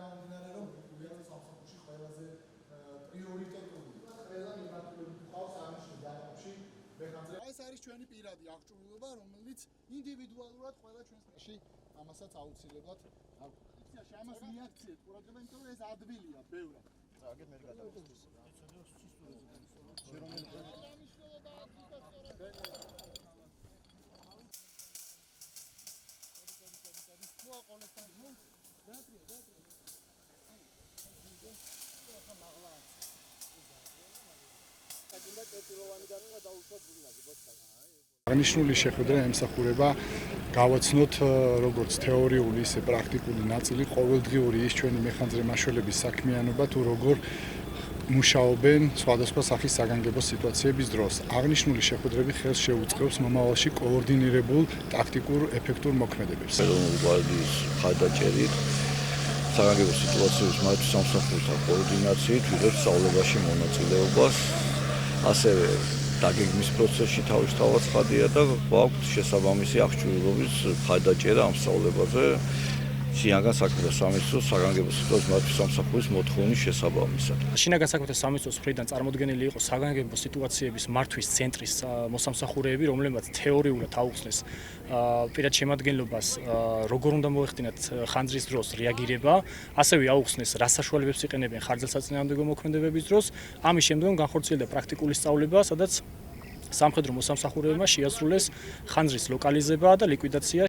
გამომდინარე, რომ გულიაძის სამსახურში ყველაზე პრიორიტეტული ყველა მიმართულებით ყავს აღნიშნულ დანაყოფში მეხანძრე. ეს არის ჩვენი პირადი აღჭურვილობა, რომელიც ინდივიდუალურად ყველა ჩვენში ამასაც აუცილებლად აქვს. იფიციაში ამას მიაქციეთ ყურადღება, იმიტომ რომ ეს ადვილია ბევრად. აგერ მე გადავწყვეტ. აღნიშნული შეხვედრა ემსახურება გავაცნოთ როგორც თეორიული, ისე პრაქტიკული ნაწილი, ყოველდღიური ის ჩვენი მეხანძრე მაშველების საქმიანობა თუ როგორ მუშაობენ სხვადასხვა სახის საგანგებო სიტუაციების დროს. აღნიშნული შეხვედრები ხელს შეუწყობს მომავალში კოორდინირებულ ტაქტიკურ ეფექტურ მოქმედებებს. ეროვნული მხარდაჭერით საგანგებო სიტუაციების მართვის სამსახურთა კოორდინაციით ვიღებს სწავლებაში მონაწილეობას, ასევე დაგეგმვის პროცესში თავისთავად ხადია და გვაქვს შესაბამისი აღჭურვილობის მხარდაჭერა ამ სწავლებაზე შინაგან საქმეთა სამინისტროს საგანგებო სიტუაციის მართვის სამსახურის მოთხოვნის შესაბამისად. შინაგან საქმეთა სამინისტროს მხრიდან წარმოდგენილი იყო საგანგებო სიტუაციების მართვის ცენტრის მოსამსახურეები, რომლებმაც თეორიულად აუხსნეს პირად შემადგენლობას როგორ უნდა მოეხდინათ ხანძრის დროს რეაგირება, ასევე აუხსნეს რა საშუალებებს იყენებენ ხარჯალსაწინააღმდეგო მოქმედებების დროს. ამის შემდგომ განხორციელდა პრაქტიკული სწავლება, სადაც სამხედრო მოსამსახურეებმა შეასრულეს ხანძრის ლოკალიზება და ლიკვიდაცია.